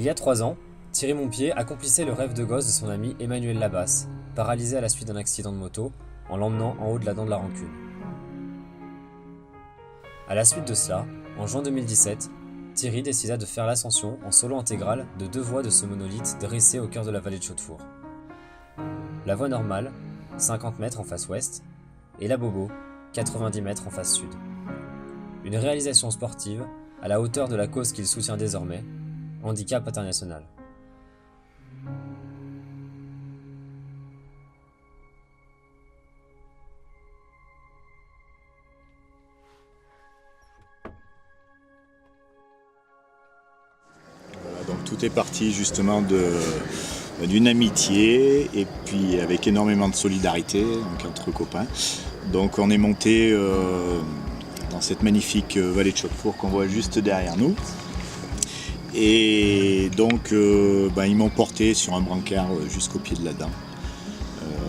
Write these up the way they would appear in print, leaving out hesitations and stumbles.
Il y a 3 ans, Thierry Montpied accomplissait le rêve de gosse de son ami Emmanuel Labasse, paralysé à la suite d'un accident de moto, en l'emmenant en haut de la dent de la rancune. À la suite de cela, en juin 2017, Thierry décida de faire l'ascension en solo intégral de 2 voies de ce monolithe dressé au cœur de la vallée de Chaudefour. La voie normale, 50 mètres en face ouest, et la Bobo, 90 mètres en face sud. Une réalisation sportive à la hauteur de la cause qu'il soutient désormais, Handicap International. Donc tout est parti justement d'une amitié et puis avec énormément de solidarité donc entre copains. Donc on est monté dans cette magnifique vallée de Chaudefour qu'on voit juste derrière nous. Et donc ils m'ont porté sur un brancard jusqu'au pied de la dent.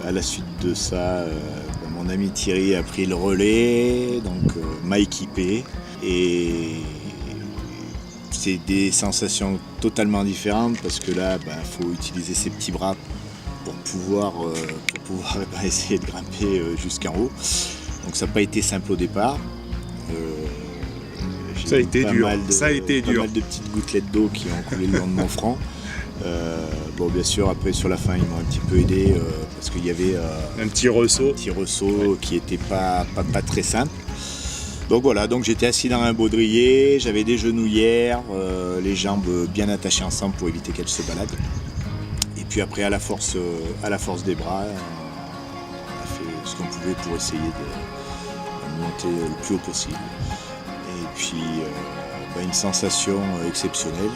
À la suite de ça, mon ami Thierry a pris le relais, donc m'a équipé et c'est des sensations totalement différentes parce que là, faut utiliser ses petits bras pour pouvoir essayer de grimper jusqu'en haut. Donc ça n'a pas été simple au départ. Ça a été dur. Ça a été pas dur. mal de petites gouttelettes d'eau qui ont coulé le long de mon front. Bien sûr, après sur la fin, ils m'ont un petit peu aidé parce qu'il y avait Un petit ressaut. qui n'était pas très simple. Donc voilà, donc j'étais assis dans un baudrier, j'avais des genouillères, les jambes bien attachées ensemble pour éviter qu'elles se baladent. Et puis après, à la force des bras, on a fait ce qu'on pouvait pour essayer de monter le plus haut possible. Et puis une sensation exceptionnelle.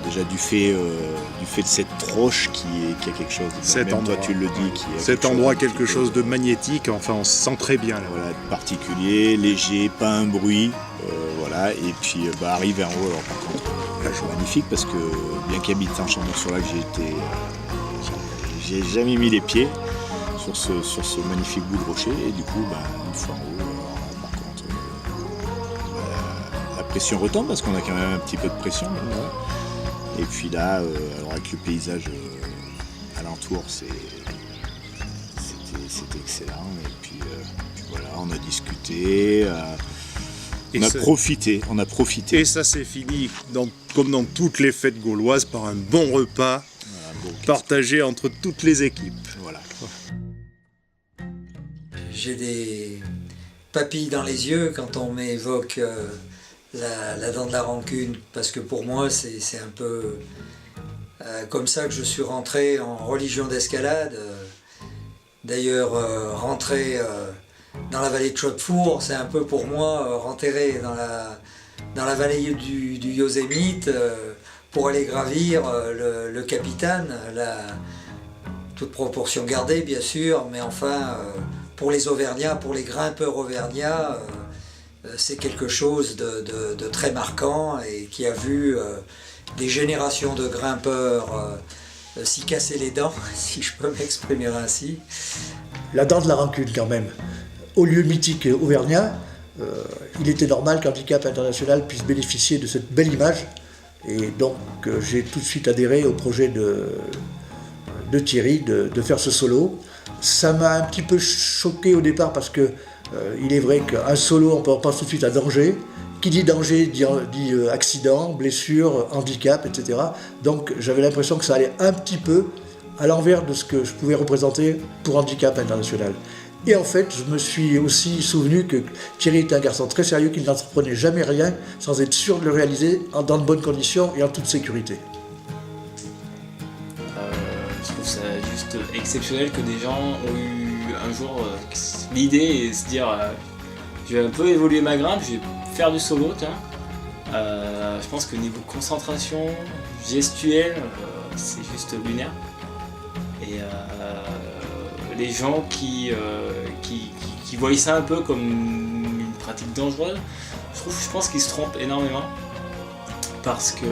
Déjà du fait de cette roche qui a quelque chose. Cet même endroit, toi tu le dis, qui a Cet endroit, quelque chose de magnétique, enfin on se sent très bien là. voilà, particulier, léger, pas un bruit, voilà. Et puis arrivé en haut, alors par contre, là, c'est magnifique parce que bien qu'habitant Chandon-sur-Lac, j'ai jamais mis les pieds sur ce magnifique bout de rocher. Et du coup, une fois en haut, par contre, la pression retombe parce qu'on a quand même un petit peu de pression. Là. Et puis là, alors avec le paysage alentour, c'était excellent. Et puis voilà, on a discuté, on a profité. Et ça s'est fini, comme dans toutes les fêtes gauloises, par un bon repas partagé entre toutes les équipes. Voilà. J'ai des papilles dans les yeux quand on m'évoque la dent de la rancune, parce que pour moi c'est un peu comme ça que je suis rentré en religion d'escalade. D'ailleurs, rentrer dans la vallée de Chaudefour, c'est un peu pour moi renterrer dans la vallée du Yosémite pour aller gravir le Capitane, toute proportion gardée bien sûr, mais enfin pour les Auvergnats, pour les grimpeurs auvergnats, c'est quelque chose de très marquant et qui a vu des générations de grimpeurs s'y casser les dents, si je peux m'exprimer ainsi. La dent de la rancune quand même. Au lieu mythique auvergnat, il était normal qu'Handicap International puisse bénéficier de cette belle image. Et donc j'ai tout de suite adhéré au projet de Thierry de faire ce solo. Ça m'a un petit peu choqué au départ parce que il est vrai qu'un solo, on pense tout de suite à danger. Qui dit danger dit accident, blessure, handicap, etc. Donc j'avais l'impression que ça allait un petit peu à l'envers de ce que je pouvais représenter pour Handicap International. Et en fait, je me suis aussi souvenu que Thierry était un garçon très sérieux, qu'il n'entreprenait jamais rien sans être sûr de le réaliser dans de bonnes conditions et en toute sécurité. Je trouve ça juste exceptionnel que des gens ont eu un jour l'idée et se dire je vais un peu évoluer ma grimpe, je vais faire du solo, tiens. Je pense que niveau concentration, gestuelle, c'est juste lunaire. Et les gens qui voient ça un peu comme une pratique dangereuse, je pense qu'ils se trompent énormément. Parce que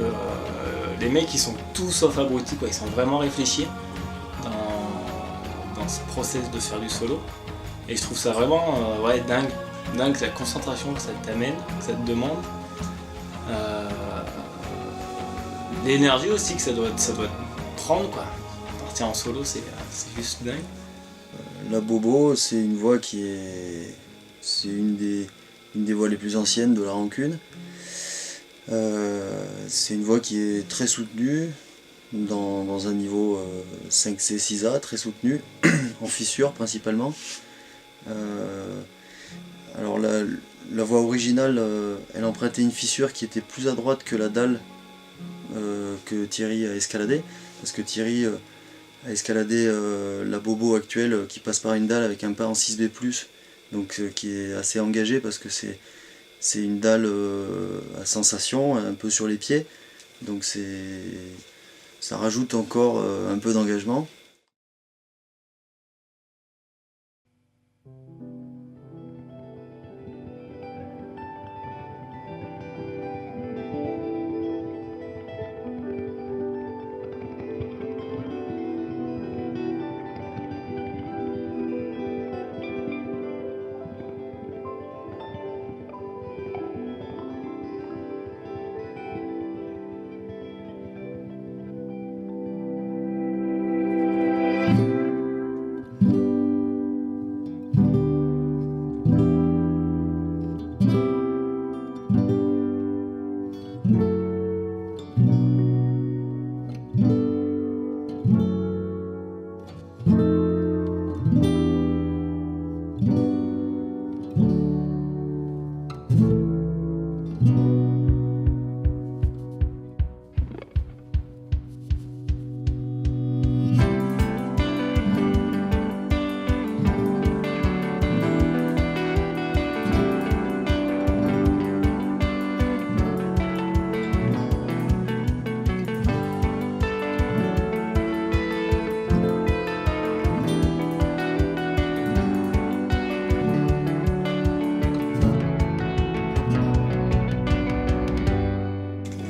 les mecs ils sont tout sauf abrutis, quoi. Ils sont vraiment réfléchis dans ce process de faire du solo. Et je trouve ça vraiment dingue la concentration que ça t'amène, que ça te demande. l'énergie aussi que ça doit prendre, quoi. Partir en solo, c'est juste dingue. La Bobo, c'est une voix c'est une des voix les plus anciennes de la rancune. C'est une voix qui est très soutenue, dans un niveau 5C, 6A, très soutenu, en fissure principalement. Alors la voix originale, elle empruntait une fissure qui était plus à droite que la dalle que Thierry a escaladée, parce que Thierry a escaladé la Bobo actuelle qui passe par une dalle avec un pas en 6B+, donc qui est assez engagé parce que c'est une dalle à sensation, un peu sur les pieds, donc ça rajoute encore un peu d'engagement.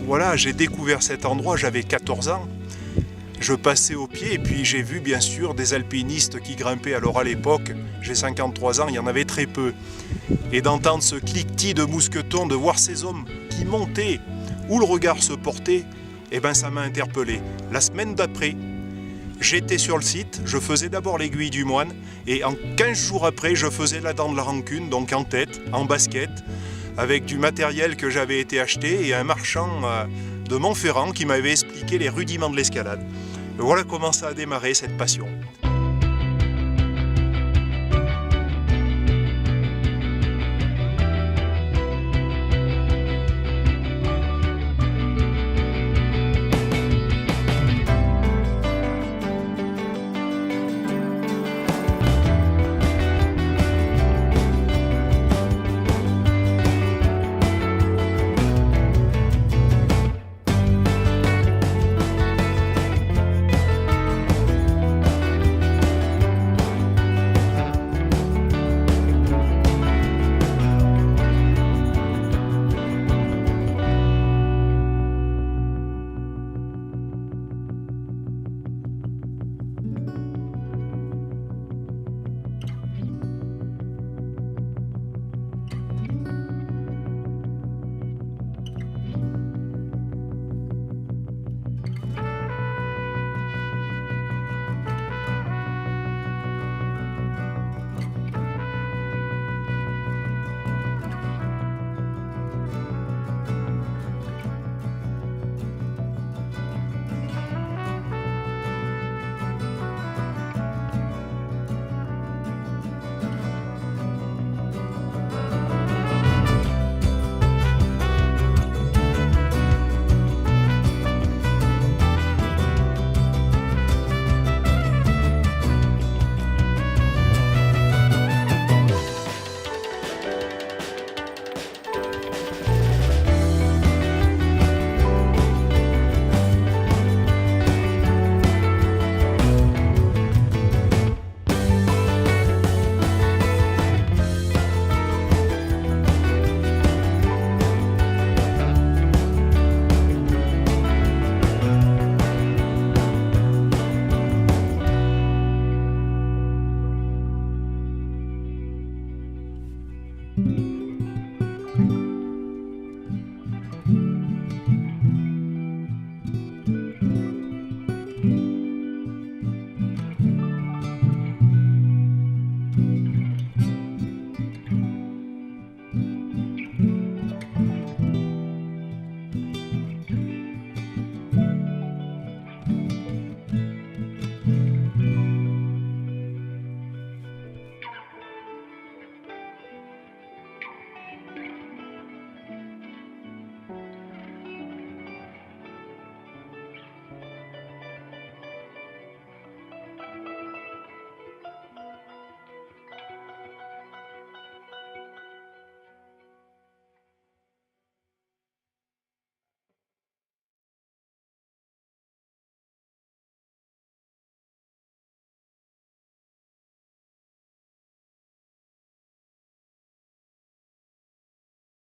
Voilà, j'ai découvert cet endroit, j'avais 14 ans. Je passais au pied et puis j'ai vu bien sûr des alpinistes qui grimpaient. Alors à l'époque, j'ai 53 ans, il y en avait très peu. Et d'entendre ce cliquetis de mousquetons, de voir ces hommes qui montaient, où le regard se portait, eh ben ça m'a interpellé. La semaine d'après, j'étais sur le site, je faisais d'abord l'aiguille du moine et en 15 jours après, je faisais la dent de la rancune, donc en tête, en basket, avec du matériel que j'avais été acheté et un marchand de Montferrand qui m'avait expliqué les rudiments de l'escalade. Voilà comment ça a démarré cette passion.